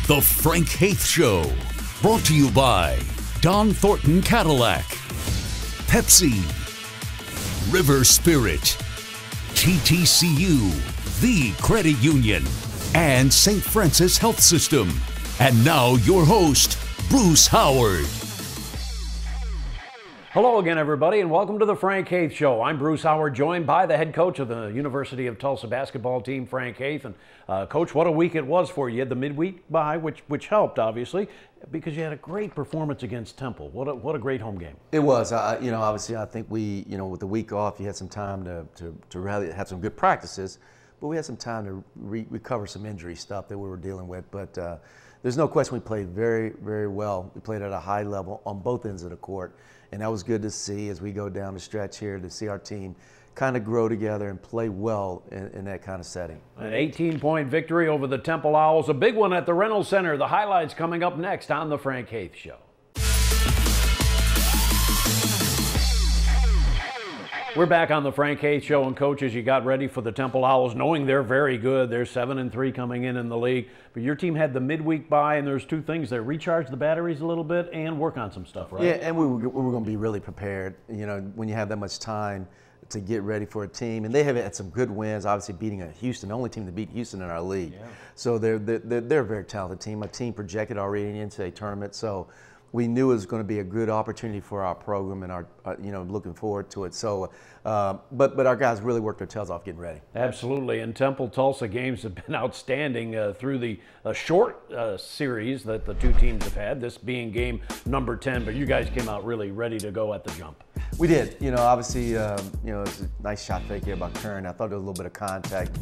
The Frank Haith Show, brought to you by Don Thornton Cadillac, Pepsi, River Spirit, TTCU, the credit union, and St. Francis Health System. And now your host, Bruce Howard. Hello again, everybody, and welcome to the Frank Haith Show. I'm Bruce Howard, joined by the head coach of the University of Tulsa basketball team, Frank Haith. And Coach, what a week it was for you. You had the midweek bye, which helped, obviously, because you had a great performance against Temple. What a great home game. It was. Obviously, I think we, with the week off, you had some time to really have some good practices, but we had some time to recover some injury stuff that we were dealing with. But there's no question we played very, very well. We played at a high level on both ends of the court. And that was good to see as we go down the stretch here, to see our team kind of grow together and play well in that kind of setting. An 18-point victory over the Temple Owls, a big one at the Reynolds Center. The highlights coming up next on the Frank Haith Show. We're back on the Frank Haith Show, and coaches, you got ready for the Temple Owls, knowing they're very good. They're 7-3 coming in the league. But your team had the midweek bye, and there's two things there: recharge the batteries a little bit and work on some stuff, right? Yeah, and we were going to be really prepared. When you have that much time to get ready for a team, and they have had some good wins. Obviously, beating Houston, the only team to beat Houston in our league. Yeah. So they're a very talented team. A team projected already into a tournament. So we knew it was going to be a good opportunity for our program, and our looking forward to it. So, but our guys really worked their tails off getting ready. Absolutely, and Temple-Tulsa games have been outstanding through the short series that the two teams have had. This being game number 10, but you guys came out really ready to go at the jump. We did. Obviously, it was a nice shot fake here by Kern. I thought there was a little bit of contact.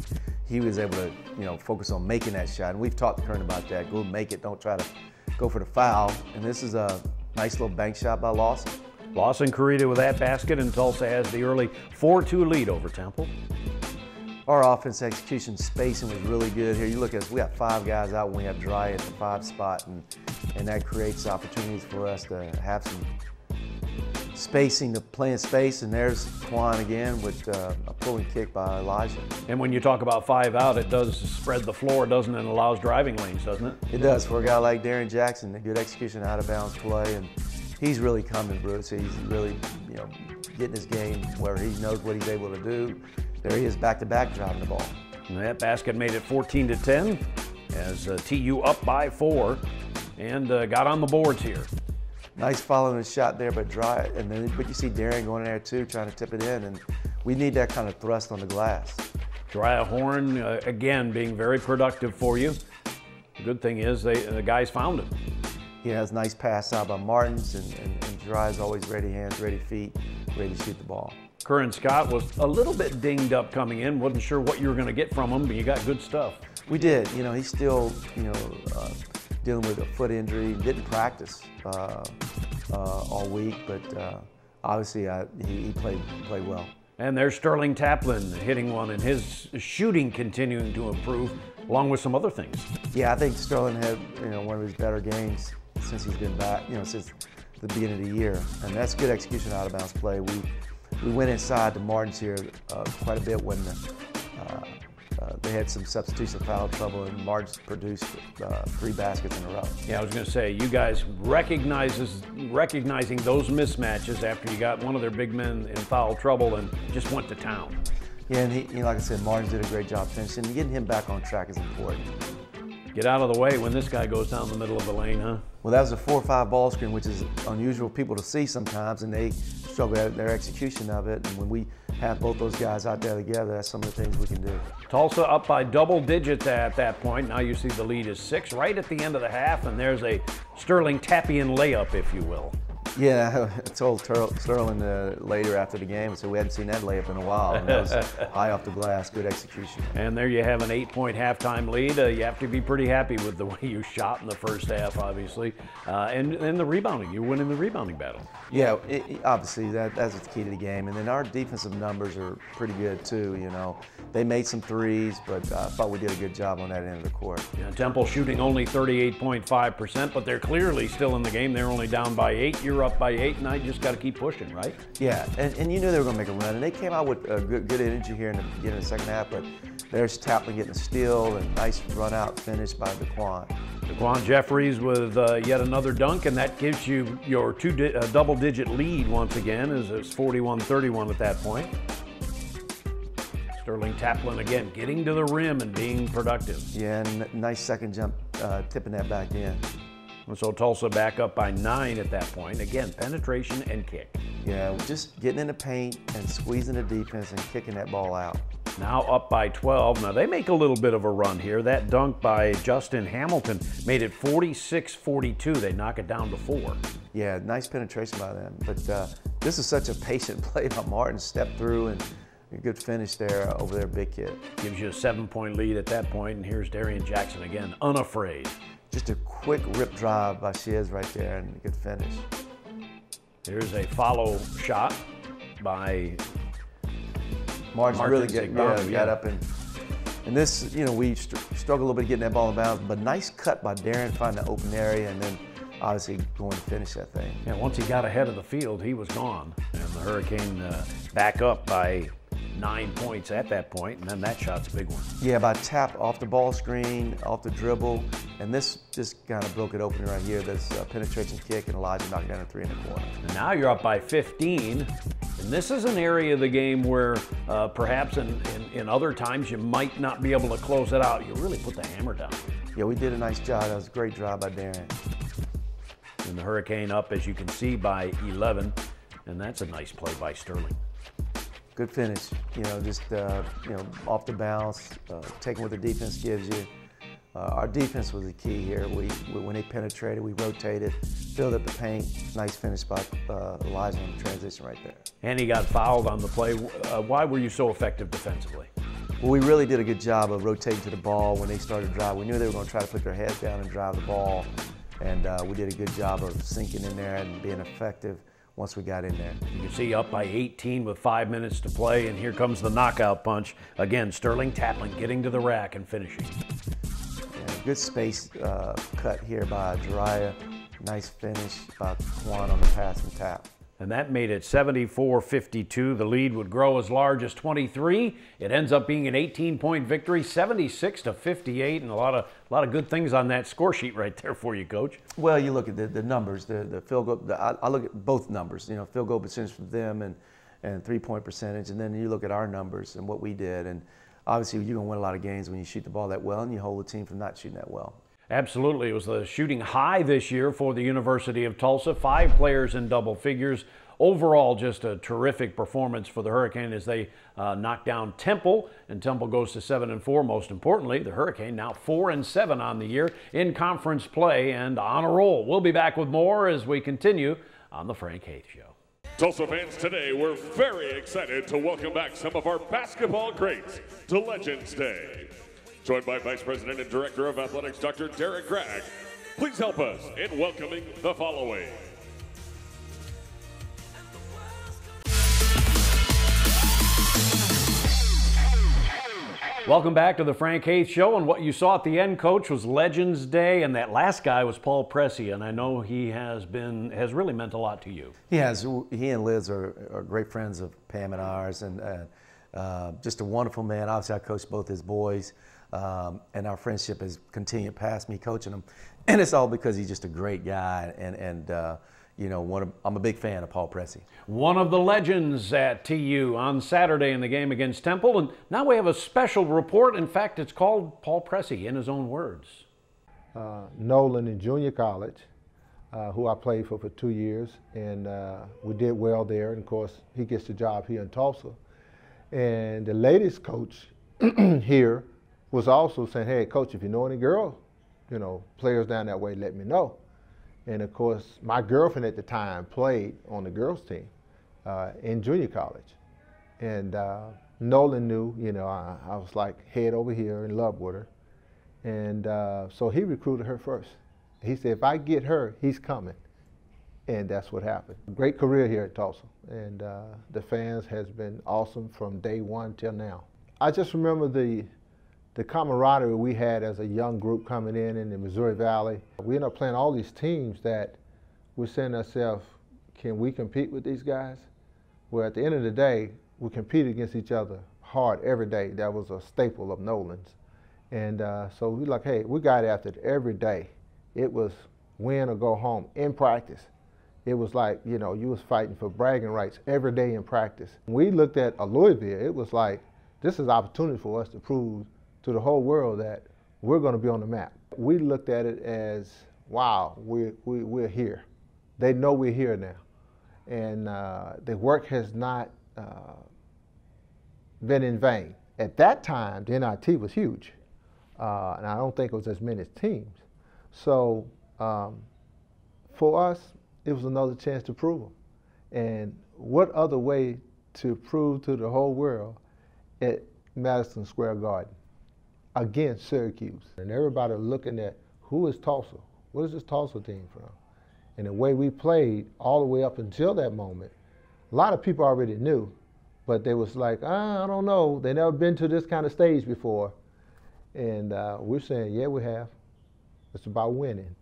He was able to, focus on making that shot, and we've talked to Kern about that. Go make it. Don't try to go for the foul. And this is a nice little bank shot by Lawson. Lawson created with that basket, and Tulsa has the early 4-2 lead over Temple. Our offense execution spacing was really good here. You look at us, we have 5 guys out when we have Dry at the 5 spot, and that creates opportunities for us to have some spacing to play in space. And there's Quan again with a pulling kick by Elijah. And when you talk about 5 out, it does spread the floor, doesn't it? And allows driving lanes, doesn't it? It does for a guy like Darren Jackson. A good execution, out of bounds play, and he's really coming, Bruce. He's really, getting his game where he knows what he's able to do. There he is, back-to-back driving the ball. And that basket made it 14-10 as TU up by 4 and got on the boards here. Nice following the shot there, but Dry, but you see Darren going in there too, trying to tip it in, and we need that kind of thrust on the glass. Dry Horn again being very productive for you. The good thing is the guys found him. He has a nice pass out by Martins, and Dry's always ready hands, ready feet, ready to shoot the ball. Curran Scott was a little bit dinged up coming in. Wasn't sure what you were going to get from him, but you got good stuff. We did. He's still, dealing with a foot injury. Didn't practice all week, but obviously he played well. And there's Sterling Taplin hitting one, and his shooting continuing to improve, along with some other things. Yeah, I think Sterling had one of his better games since he's been back, since the beginning of the year, and that's good execution, out of bounds play. We went inside to Martins here quite a bit when they had some substitution foul trouble, and Martins produced 3 baskets in a row. Yeah, I was going to say, you guys recognizing those mismatches after you got one of their big men in foul trouble and just went to town. Yeah, and he, like I said, Martins did a great job finishing. Getting him back on track is important. Get out of the way when this guy goes down the middle of the lane, huh? Well, that was a 4-5 ball screen, which is unusual for people to see sometimes, and they struggle at their execution of it. And when we have both those guys out there together, that's some of the things we can do. Tulsa up by double digits at that point. Now you see the lead is 6 right at the end of the half, and there's a Sterling Tappian layup, if you will. Yeah, I told Sterling later after the game, I said we hadn't seen that layup in a while. And that was high off the glass, good execution. And there you have an 8-point halftime lead. You have to be pretty happy with the way you shot in the first half, obviously. And the rebounding, you're winning the rebounding battle. Yeah, obviously that's the key to the game. And then our defensive numbers are pretty good too, They made some threes, but I thought we did a good job on that end of the court. Yeah, Temple shooting only 38.5%, but they're clearly still in the game. They're only down by 8. You're up by 8, and I just got to keep pushing, right? Yeah, and you knew they were going to make a run, and they came out with a good energy here in the beginning of the second half, but there's Taplin getting a steal and nice run out finish by DeQuan. Daquan Jeffries with yet another dunk, and that gives you your double-digit lead once again, as it's 41-31 at that point. Sterling Taplin again getting to the rim and being productive. Yeah, and nice second jump, tipping that back in. And so Tulsa back up by 9 at that point. Again, penetration and kick. Yeah, just getting in the paint and squeezing the defense and kicking that ball out. Now up by 12. Now they make a little bit of a run here. That dunk by Justin Hamilton made it 46-42. They knock it down to 4. Yeah, nice penetration by them. But this is such a patient play by Martin. Step through and a good finish there over their big kid. Gives you a 7-point lead at that point, and here's Darian Jackson again, unafraid. Just a quick rip drive by Shiz right there and a good finish. Here's a follow shot by Martin's really got up and this, you know, we struggled a little bit getting that ball in bounds, but nice cut by Darren, finding the open area, and then obviously going to finish that thing. Yeah, once he got ahead of the field, he was gone, and the Hurricane back up by 9 points at that point, and then that shot's a big one. Yeah, by tap off the ball screen, off the dribble, and this just kind of broke it open right here. This penetration kick, and Elijah knocked down a 3 in the corner. And now you're up by 15, and this is an area of the game where perhaps in other times you might not be able to close it out. You really put the hammer down. Yeah, we did a nice job. That was a great drive by Darren. And the Hurricane up, as you can see, by 11, and that's a nice play by Sterling. Good finish, you know, just off the bounce, taking what the defense gives you. Our defense was the key here. When they penetrated, we rotated, filled up the paint. Nice finish by Elijah on the transition right there. And he got fouled on the play. Why were you so effective defensively? Well, we really did a good job of rotating to the ball when they started to drive. We knew they were going to try to put their heads down and drive the ball, and we did a good job of sinking in there and being effective once we got in there. You can see up by 18 with 5 minutes to play, and here comes the knockout punch. Again, Sterling Taplin getting to the rack and finishing. Yeah, good space cut here by Jiraiya. Nice finish by Quan on the pass and tap. And that made it 74-52. The lead would grow as large as 23. It ends up being an 18-point victory, 76-58, and a lot of good things on that score sheet right there for you, Coach. Well, you look at the numbers, the field goal. I look at both numbers. You know, field goal percentage for them and 3-point percentage, and then you look at our numbers and what we did. And obviously, you're gonna win a lot of games when you shoot the ball that well, and you hold the team from not shooting that well. Absolutely. It was the shooting high this year for the University of Tulsa. 5 players in double figures. Overall, just a terrific performance for the Hurricane as they knock down Temple, and Temple goes to 7-4. Most importantly, the Hurricane now 4-7 on the year in conference play and on a roll. We'll be back with more as we continue on the Frank Haith Show. Tulsa fans, today we're very excited to welcome back some of our basketball greats to Legends Day. Joined by Vice President and Director of Athletics, Dr. Derek Gregg. Please help us in welcoming the following. Welcome back to the Frank Haith Show, and what you saw at the end, Coach, was Legends Day, and that last guy was Paul Pressy, and I know he has really meant a lot to you. He has. He and Liz are great friends of Pam and ours, and just a wonderful man. Obviously, I coached both his boys. And our friendship has continued past me coaching him, and it's all because he's just a great guy, and you know, I'm a big fan of Paul Pressy. One of the legends at TU on Saturday in the game against Temple, and now we have a special report. In fact, it's called Paul Pressy in his own words. Nolan in junior college, who I played for 2 years, and we did well there, and of course, he gets the job here in Tulsa. And the latest coach here was also saying, hey, Coach, if you know any girl, you know, players down that way, let me know. And of course, my girlfriend at the time played on the girls team in junior college. And Nolan knew, you know, I was like head over here in love with her. And so he recruited her first. He said, if I get her, he's coming. And that's what happened. Great career here at Tulsa. And the fans has been awesome from day one till now. I just remember the camaraderie we had as a young group coming in the Missouri Valley. We ended up playing all these teams that we're saying to ourselves, can we compete with these guys? Well, at the end of the day, we competed against each other hard every day. That was a staple of Nolan's. And so we're like, hey, we got after it every day. It was win or go home in practice. It was like, you know, you was fighting for bragging rights every day in practice. When we looked at Louisville, it was like, this is an opportunity for us to prove to the whole world that we're going to be on the map. We looked at it as, wow, we're here. They know we're here now. And the work has not been in vain. At that time, the NIT was huge. And I don't think it was as many teams. So for us, it was another chance to prove them. And what other way to prove to the whole world at Madison Square Garden against Syracuse? And everybody looking at, who is Tulsa? Where is this Tulsa team from? And the way we played all the way up until that moment, a lot of people already knew, but they was like, I don't know. They never been to this kind of stage before. And we're saying, yeah, we have. It's about winning,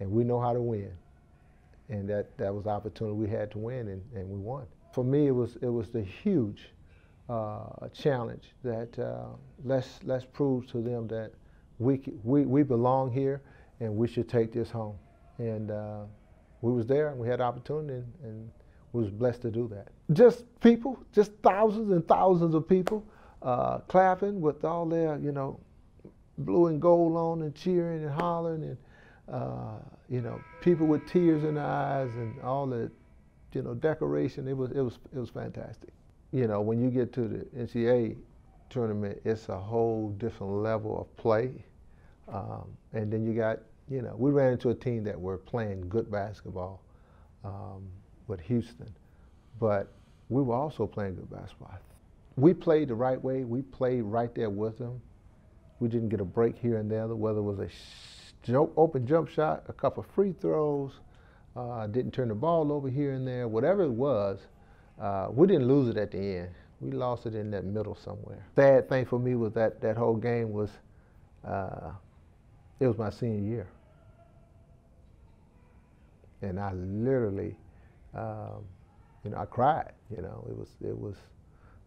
and we know how to win. And that was the opportunity we had to win, and we won. For me, it was the huge challenge that let's prove to them that we belong here, and we should take this home. And we was there, and we had the opportunity, and we was blessed to do that. Just people, just thousands and thousands of people clapping with all their, you know, blue and gold on and cheering and hollering, and you know, people with tears in their eyes and all the, you know, decoration. It was fantastic. You know, when you get to the NCAA tournament, it's a whole different level of play. And then you got, you know, we ran into a team that were playing good basketball with Houston, but we were also playing good basketball. We played the right way. We played right there with them. We didn't get a break here and there, whether it was a open jump shot, a couple of free throws, didn't turn the ball over here and there, whatever it was, we didn't lose it at the end. We lost it in that middle somewhere. Sad thing for me was that whole game was, it was my senior year. And I literally, you know, I cried, you know, it was,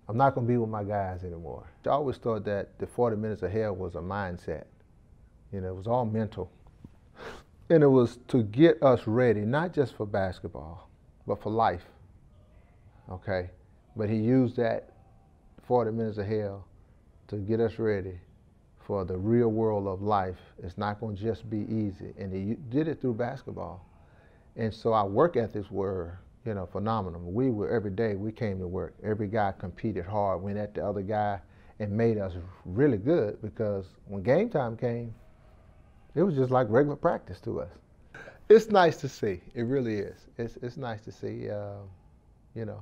I'm not going to be with my guys anymore. I always thought that the 40 minutes of hell was a mindset. You know, it was all mental. And it was to get us ready, not just for basketball, but for life, okay? But he used that 40 minutes of hell to get us ready for the real world of life. It's not going to just be easy. And he did it through basketball. And so our work ethics were, you know, phenomenal. We were, every day we came to work. Every guy competed hard, went at the other guy, and made us really good, because when game time came, it was just like regular practice to us. It's nice to see. It really is. It's nice to see. You know,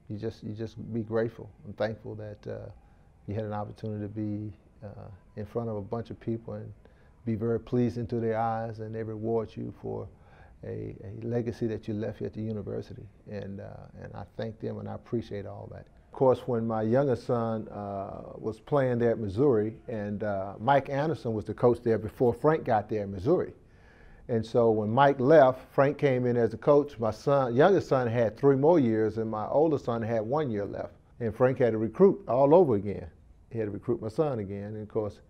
you just be grateful and thankful that you had an opportunity to be in front of a bunch of people and be very pleasing to their eyes, and they reward you for a legacy that you left here at the university, and I thank them and I appreciate all that. Of course, when my youngest son was playing there at Missouri, and Mike Anderson was the coach there before Frank got there in Missouri. And so when Mike left, Frank came in as a coach. My youngest son had 3 more years, and my oldest son had 1 year left. And Frank had to recruit all over again. He had to recruit my son again. And of course,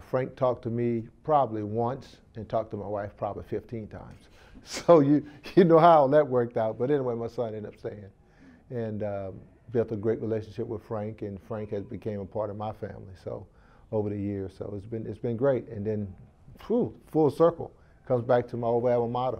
Frank talked to me probably once and talked to my wife probably 15 times. So you know how that worked out. But anyway, my son ended up staying, and built a great relationship with Frank, and Frank has became a part of my family. So over the years, so it's been great. And then, full circle, comes back to my old alma mater.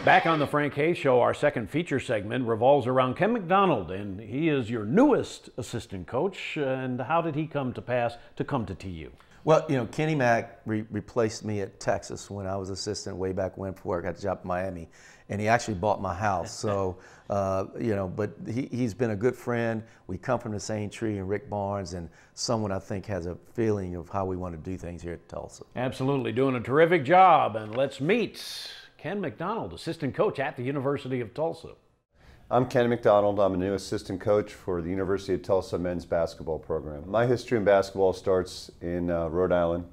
Back on the Frank Haith Show, our second feature segment revolves around Ken McDonald, and he is your newest assistant coach. And how did he come to pass to come to TU? Well, you know, Kenny Mack replaced me at Texas when I was assistant way back when before I got the job in Miami, and he actually bought my house. So, you know, but he's been a good friend. We come from the same tree, and Rick Barnes, and someone I think has a feeling of how we want to do things here at Tulsa. Absolutely, doing a terrific job. And let's meet Ken McDonald, assistant coach at the University of Tulsa. I'm Ken McDonald. I'm a new assistant coach for the University of Tulsa men's basketball program. My history in basketball starts in Rhode Island.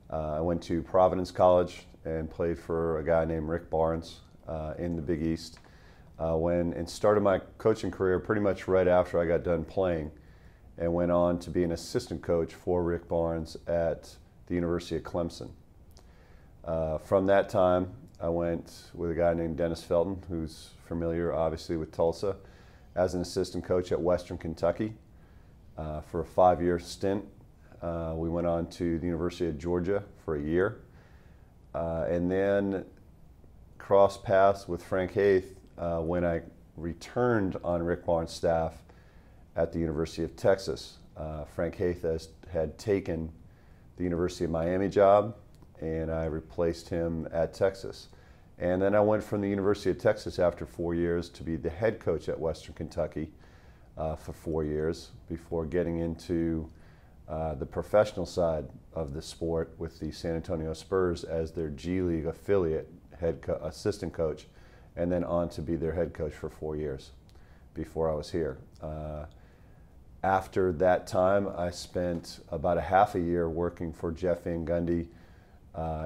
I went to Providence College and played for a guy named Rick Barnes in the Big East. And started my coaching career pretty much right after I got done playing. and went on to be an assistant coach for Rick Barnes at the University of Clemson. From that time, I went with a guy named Dennis Felton, who's familiar obviously with Tulsa, as an assistant coach at Western Kentucky for a 5-year stint. We went on to the University of Georgia for a year, and then crossed paths with Frank Haith when I returned on Rick Barnes' staff at the University of Texas. Frank Haith had taken the University of Miami job, and I replaced him at Texas. And then I went from the University of Texas after 4 years to be the head coach at Western Kentucky for 4 years before getting into the professional side of the sport with the San Antonio Spurs as their G League affiliate assistant coach, and then on to be their head coach for 4 years before I was here. After that time, I spent about a half a year working for Jeff Van Gundy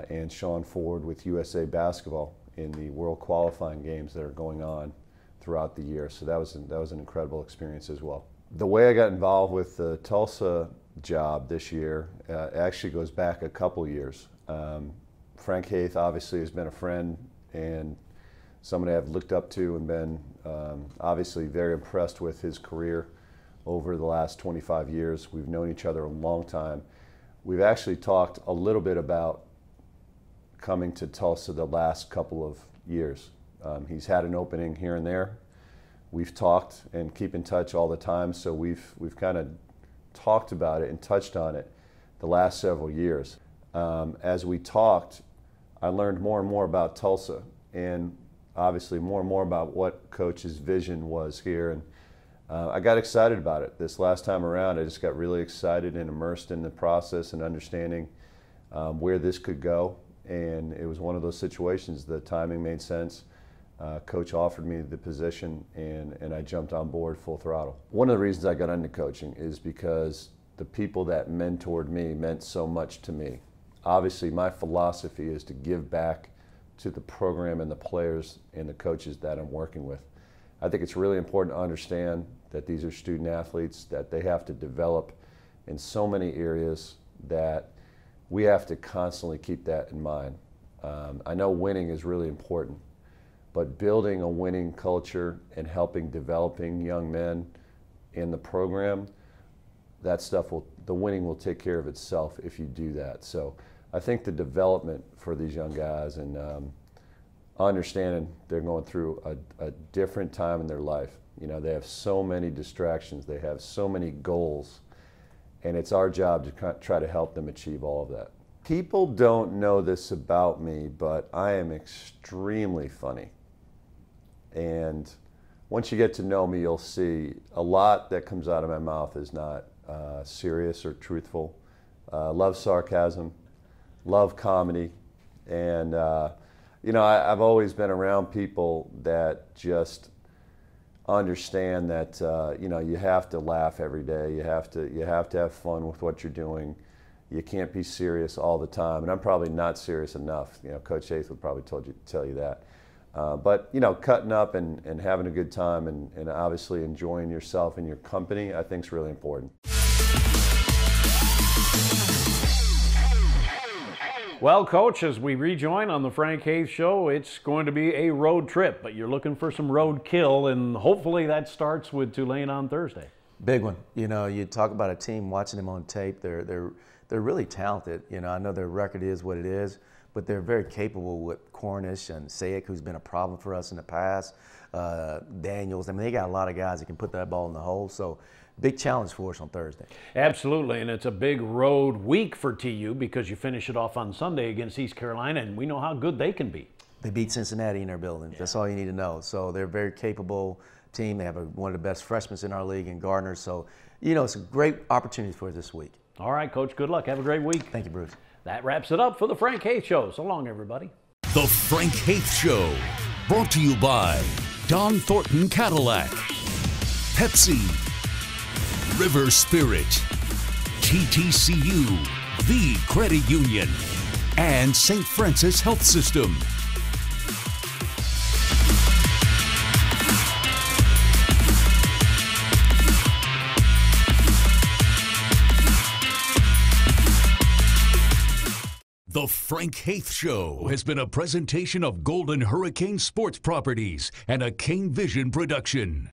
and Sean Ford with USA Basketball in the World Qualifying Games that are going on throughout the year. So that was an incredible experience as well. The way I got involved with the Tulsa job this year actually goes back a couple years. Frank Haith obviously has been a friend and somebody I've looked up to and been obviously very impressed with his career over the last 25 years. We've known each other a long time. We've actually talked a little bit about coming to Tulsa the last couple of years. He's had an opening here and there. We've talked and keep in touch all the time, so we've kind of talked about it and touched on it the last several years. As we talked, I learned more and more about Tulsa, and obviously more and more about what Coach's vision was here. And I got excited about it. This last time around, I just got really excited and immersed in the process and understanding where this could go. And it was one of those situations, the timing made sense. Coach offered me the position, and I jumped on board full throttle. One of the reasons I got into coaching is because the people that mentored me meant so much to me. Obviously, my philosophy is to give back to the program and the players and the coaches that I'm working with. I think it's really important to understand that these are student athletes, that they have to develop in so many areas that we have to constantly keep that in mind. I know winning is really important, but building a winning culture and helping developing young men in the program, that stuff the winning will take care of itself if you do that. So I think the development for these young guys and understanding they're going through a different time in their life. You know, they have so many distractions, they have so many goals, and it's our job to try to help them achieve all of that. People don't know this about me, but I am extremely funny. And once you get to know me, you'll see a lot that comes out of my mouth is not serious or truthful. Love sarcasm, love comedy, and you know, I've always been around people that just understand that you know, you have to laugh every day. You have to have fun with what you're doing. You can't be serious all the time, and I'm probably not serious enough. You know, Coach Haith would probably tell you that. But you know, cutting up and having a good time and obviously enjoying yourself and your company, I think is really important. Well, Coach, as we rejoin on the Frank Haith Show, it's going to be a road trip, but you're looking for some road kill, and hopefully that starts with Tulane on Thursday. Big one. You know, you talk about a team, watching them on tape, they're really talented. You know, I know their record is what it is, but they're very capable with Cornish and Sayek, who's been a problem for us in the past, Daniels. I mean, they got a lot of guys that can put that ball in the hole, so big challenge for us on Thursday. Absolutely, and it's a big road week for TU because you finish it off on Sunday against East Carolina, and we know how good they can be. They beat Cincinnati in their building. Yeah. That's all you need to know. So they're a very capable team. They have one of the best freshmen in our league in Gardner. So, you know, it's a great opportunity for us this week. All right, Coach, good luck. Have a great week. Thank you, Bruce. That wraps it up for the Frank Haith Show. So long, everybody. The Frank Haith Show, brought to you by Don Thornton Cadillac, Pepsi, River Spirit, TTCU, The Credit Union, and St. Francis Health System. The Frank Haith Show has been a presentation of Golden Hurricane Sports Properties and a Kane Vision production.